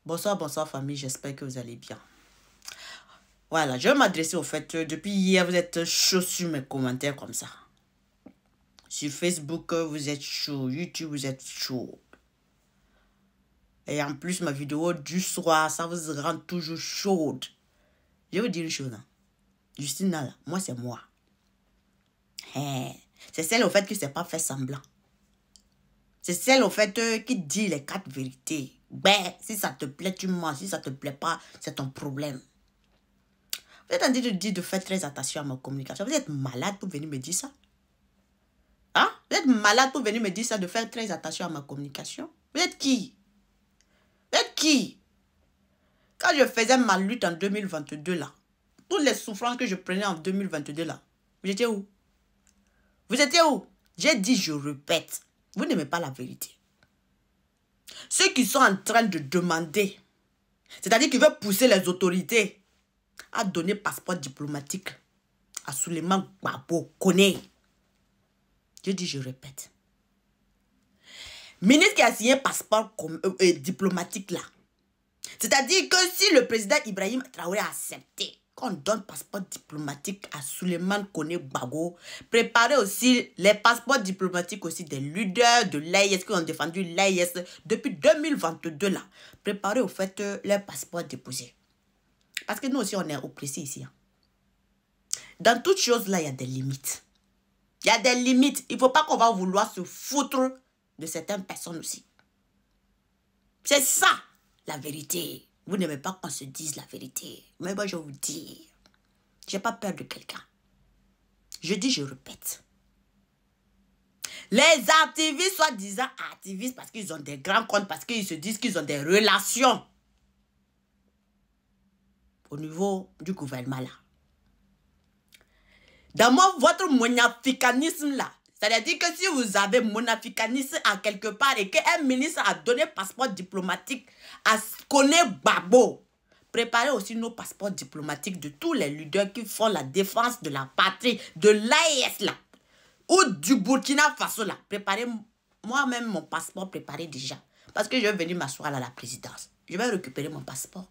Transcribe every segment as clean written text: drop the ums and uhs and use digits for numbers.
Bonsoir, bonsoir famille, j'espère que vous allez bien. Voilà, je vais m'adresser au fait, depuis hier, vous êtes chaud sur mes commentaires comme ça. Sur Facebook, vous êtes chaud, YouTube, vous êtes chaud. Et en plus, ma vidéo du soir, ça vous rend toujours chaude. Je vais vous dire une chose, hein. Justina, là, moi, c'est moi. C'est celle au fait qui ne s'est pas fait semblant. C'est celle au fait qui dit les 4 vérités. Ben, si ça te plaît, tu mens. Si ça te plaît pas, c'est ton problème. Vous êtes en train de dire de faire très attention à ma communication. Vous êtes malade pour venir me dire ça? Hein? Vous êtes malade pour venir me dire ça, de faire très attention à ma communication? Vous êtes qui? Vous êtes qui? Quand je faisais ma lutte en 2022 là, toutes les souffrances que je prenais en 2022 là, vous étiez où? Vous étiez où? J'ai dit, je répète, vous n'aimez pas la vérité. Ceux qui sont en train de demander, c'est-à-dire qui veulent pousser les autorités à donner passeport diplomatique à Souleymane Gbagbo Koné. Je dis, je répète. Ministre qui a signé un passeport diplomatique là. C'est-à-dire que si le président Ibrahim Traoré a accepté qu'on donne passeport diplomatique à Souleymane Koné Gbagbo, préparez aussi les passeports diplomatiques aussi des leaders de l'AIS qui ont défendu l'AIS depuis 2022 là. Préparez au fait les passeports déposés. Parce que nous aussi, on est oppressés ici. Hein. Dans toutes choses là, il y a des limites. Il y a des limites. Il ne faut pas qu'on va vouloir se foutre de certaines personnes aussi. C'est ça, la vérité. Vous n'aimez pas qu'on se dise la vérité. Mais moi, je vous dis, je n'ai pas peur de quelqu'un. Je dis, je répète. Les activistes, soi-disant activistes, parce qu'ils ont des grands comptes, parce qu'ils se disent qu'ils ont des relations au niveau du gouvernement là. Dans votre monaficanisme là, c'est-à-dire que si vous avez monaficanisme à quelque part et qu'un ministre a donné passeport diplomatique à Koné Gbagbo, préparez aussi nos passeports diplomatiques de tous les leaders qui font la défense de la patrie, de l'AES là, ou du Burkina Faso là. Préparez moi-même mon passeport préparé déjà. Parce que je vais venir m'asseoir à la présidence. Je vais récupérer mon passeport.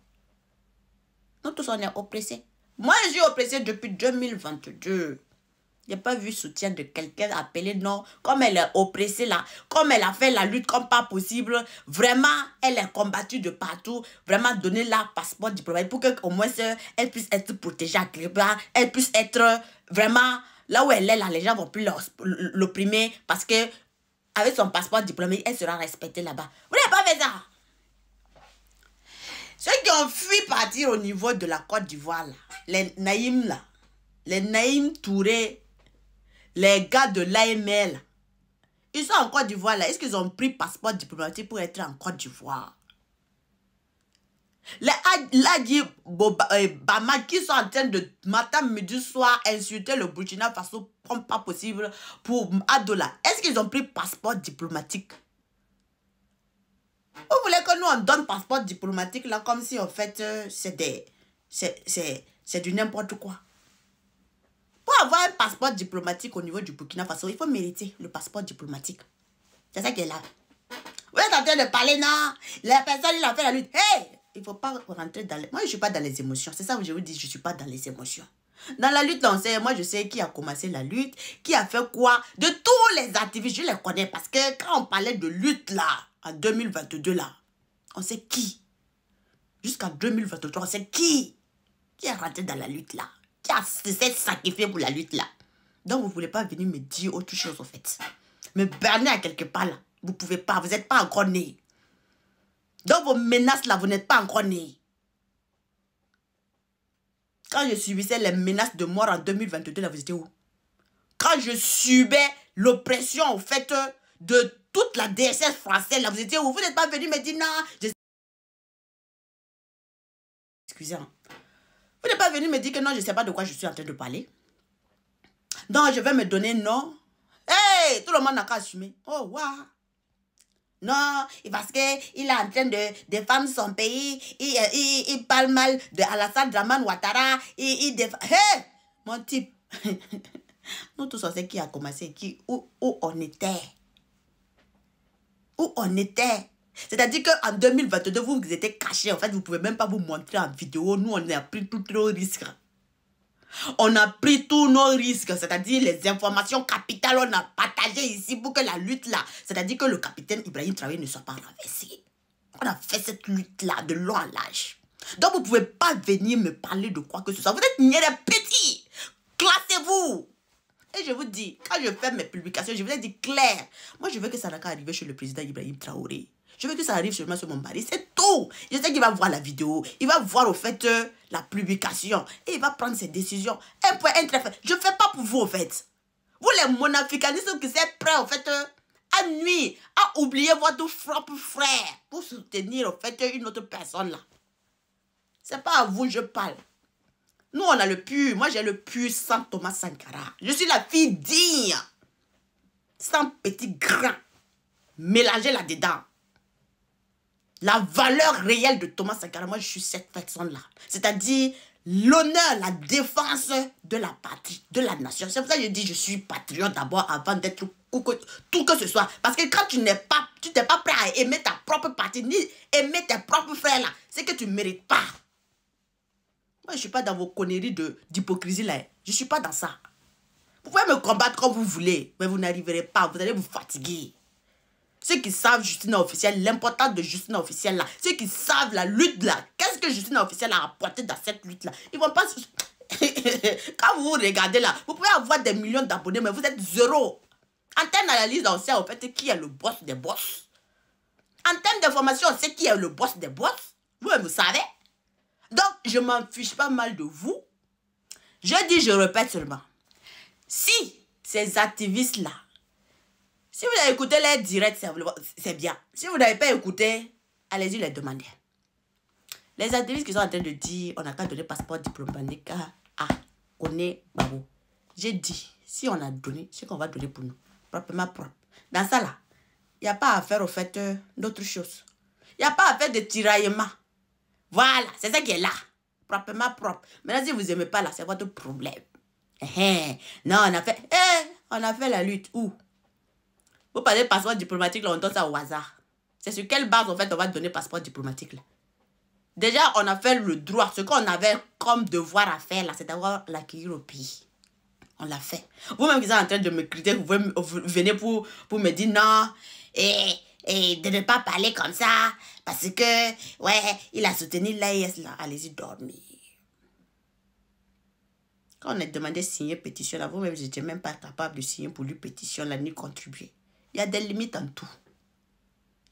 Nous tous on est oppressés. Moi je suis oppressée depuis 2022. Je n'ai pas vu soutien de quelqu'un appelé non. Comme elle est oppressée là, comme elle a fait la lutte comme pas possible, vraiment, elle est combattue de partout. Vraiment, donner la passeport diplomatique pour qu'au moins elle puisse être protégée à quelque part. Elle puisse être vraiment là où elle est là, les gens vont plus l'opprimer parce que avec son passeport diplomatique, elle sera respectée là-bas. Vous n'avez pas fait ça? Ceux qui ont fui partir au niveau de la Côte d'Ivoire, les Naïm là, les Naïm Touré, les gars de l'AML, ils sont en Côte d'Ivoire là. Est-ce qu'ils ont pris passeport diplomatique pour être en Côte d'Ivoire? Les Ladji Bama qui sont en train de matin, midi, soir insulter le Burkina Faso comme pas possible pour Adola. Est-ce qu'ils ont pris passeport diplomatique? Vous voulez que nous on donne passeport diplomatique là comme si en fait c'est du n'importe quoi. Pour avoir un passeport diplomatique au niveau du Burkina Faso, il faut mériter le passeport diplomatique. C'est ça qui est là. Vous êtes en train de parler, non? La personne, il a fait la lutte. Hey! Il ne faut pas rentrer dans les... Moi, je ne suis pas dans les émotions. C'est ça que je vous dis, je ne suis pas dans les émotions. Dans la lutte, on sait, moi, je sais qui a commencé la lutte, qui a fait quoi. De tous les activistes, je les connais. Parce que quand on parlait de lutte, là, en 2022, là, on sait qui. Jusqu'en 2023, on sait qui est rentré dans la lutte, là. Qui a s'est sacrifié pour la lutte, là. Donc, vous ne voulez pas venir me dire autre chose, en fait. Me berner à quelque part, là. Vous ne pouvez pas, vous n'êtes pas encore né. Dans vos menaces là, vous n'êtes pas encore né. Quand je subissais les menaces de mort en 2022, là, vous étiez où? Quand je subais l'oppression, au fait, de toute la DSS française, là, vous étiez où? Vous n'êtes pas venu me dire non. Excusez-moi. Vous n'êtes pas venu me dire que non, je ne sais pas de quoi je suis en train de parler. Non, je vais me donner non. Hey, tout le monde n'a qu'à assumer. Oh, waouh. Non, parce qu'il est en train de défendre son pays. Il parle mal de Alassane Draman Ouattara. Hey, mon type. Nous tous on sait qui a commencé, où on était. Où on était. C'est-à-dire qu'en 2022, vous étiez caché. En fait, vous ne pouvez même pas vous montrer en vidéo. Nous, on a pris tous nos risques. On a pris tous nos risques. C'est-à-dire les informations capitales, on a partagé ici pour que la lutte là, c'est-à-dire que le capitaine Ibrahim Traoré ne soit pas renversé. On a fait cette lutte-là de long en large. Donc, vous ne pouvez pas venir me parler de quoi que ce soit. Vous êtes niais des petits. Classez-vous. Et je vous dis, quand je fais mes publications, je vous ai dit clair. Moi, je veux que ça n'a qu'à arriver chez le président Ibrahim Traoré. Je veux que ça arrive seulement sur mon mari. C'est tout. Je sais qu'il va voir la vidéo. Il va voir au fait la publication. Et il va prendre ses décisions. Un point, un trait. Je ne fais pas pour vous, au fait. Vous, les monafricanistes qui êtes prêts, au fait, à nuire, à oublier votre propre frère pour soutenir, au fait, une autre personne là. C'est pas à vous que je parle. Nous, on a le pur. Moi, j'ai le pur sang Thomas Sankara. Je suis la fille digne. Sans petit grain. Mélangé là-dedans. La valeur réelle de Thomas Sankara, moi, je suis cette personne-là. C'est-à-dire l'honneur, la défense de la patrie, de la nation. C'est pour ça que je dis je suis patriote d'abord avant d'être tout que ce soit. Parce que quand tu n'es pas prêt à aimer ta propre patrie, ni aimer tes propres frères là, c'est que tu ne mérites pas. Moi, je ne suis pas dans vos conneries d'hypocrisie là. Je ne suis pas dans ça. Vous pouvez me combattre comme vous voulez, mais vous n'arriverez pas. Vous allez vous fatiguer. Ceux qui savent Justina Officielle, l'importance de Justina Officielle là, ceux qui savent la lutte là, qu'est-ce que Justina Officielle a apporté dans cette lutte là, ils vont pas... Quand vous regardez là, vous pouvez avoir des millions d'abonnés, mais vous êtes zéro. En termes d'analyse, on sait en fait qui est le boss des boss. En termes d'information, on sait qui est le boss des boss. Vous savez. Donc, je m'en fiche pas mal de vous. Je dis, je répète seulement. Si ces activistes-là, si vous avez écouté les directs, c'est bien. Si vous n'avez pas écouté, allez-y les demander. Les activistes qui sont en train de dire, on n'a qu'à donner passeport diplomatique à Kone Gbagbo. J'ai dit, si on a donné, c'est qu'on va donner pour nous. Proprement propre. Dans ça là, il n'y a pas à faire au fait d'autres choses. Il n'y a pas à faire de tiraillement. Voilà, c'est ça qui est là. Proprement propre. Maintenant, si vous n'aimez pas là, c'est votre problème. Non, on a fait la lutte. Où? Vous parlez de passeport diplomatique, là, on donne ça au hasard. C'est sur quelle base, en fait, on va donner passeport diplomatique, là? Déjà, on a fait le droit. Ce qu'on avait comme devoir à faire, là, c'est d'avoir l'accueillir au pays. On l'a fait. Vous-même qui êtes en train de me critiquer, vous venez pour me dire non, et de ne pas parler comme ça, parce que, ouais, il a soutenu l'AIS, là. Allez-y dormir. Quand on a demandé de signer pétition, là, vous-même, je n'étais même pas capable de signer pour lui pétition, là, ni contribuer. Il y a des limites en tout.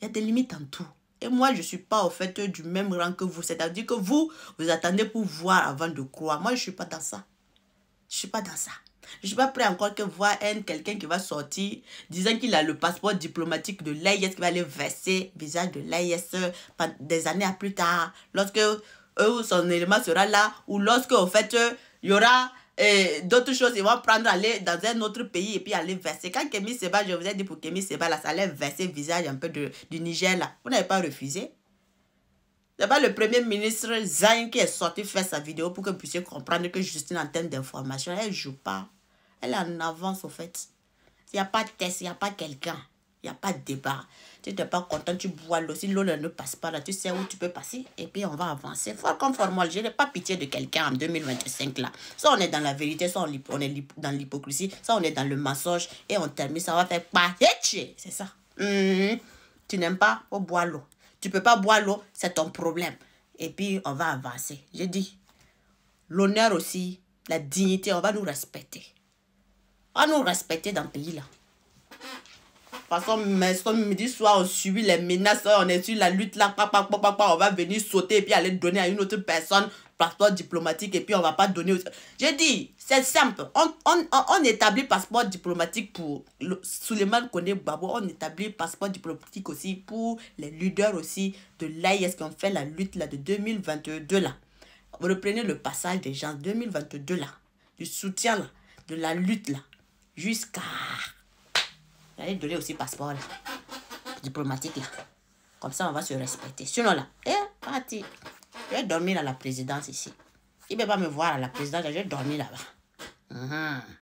Il y a des limites en tout. Et moi, je ne suis pas au fait du même rang que vous. C'est-à-dire que vous attendez pour voir avant de croire. Moi, je ne suis pas dans ça. Je ne suis pas dans ça. Je ne suis pas prêt encore que voir quelqu'un qui va sortir disant qu'il a le passeport diplomatique de l'AIS qui va aller verser le visage de l'AIS des années plus tard. Lorsque son élément sera là ou lorsque, au fait, il y aura... d'autres choses, ils vont prendre, aller dans un autre pays et puis aller verser. Quand Kémy Seba, je vous ai dit pour Kémy Seba, là, ça allait verser le visage un peu du Niger, là. Vous n'avez pas refusé. C'est pas le premier ministre Zayn qui est sorti faire sa vidéo pour que vous puissiez comprendre que Justine, en termes d'information, elle ne joue pas. Elle est en avance, au fait. Il n'y a pas de test, il n'y a pas quelqu'un. Il n'y a pas de débat. Tu n'es pas content, tu bois l'eau. Si l'eau ne passe pas là, tu sais où tu peux passer. Et puis, on va avancer. Fort comme formol. Je n'ai pas pitié de quelqu'un en 2025 là. Ça, on est dans la vérité. Ça, on est dans l'hypocrisie. Ça, on est dans le mensonge. Et on termine. Ça va faire pas. C'est ça. Tu n'aimes pas, faut boire l'eau. Tu ne peux pas boire l'eau, c'est ton problème. Et puis, on va avancer. J'ai dit, l'honneur aussi, la dignité, on va nous respecter. On va nous respecter dans le pays là. Parce que midi soir, on subit les menaces, on est sur la lutte là, on va venir sauter et puis aller donner à une autre personne passeport diplomatique et puis on va pas donner. J'ai dit, c'est simple. On établit passeport diplomatique pour Souleymane Kone Gbagbo, on établit passeport diplomatique aussi pour les leaders aussi de l'AIS qui ont fait la lutte là de 2022 là. Vous reprenez le passage des gens 2022 là, du soutien là, de la lutte là, jusqu'à... J'allais donner aussi passeport là, diplomatique là. Comme ça, on va se respecter. Sinon là, parti. Je vais dormir à la présidence ici. Il ne peut pas me voir à la présidence, je vais dormir là-bas.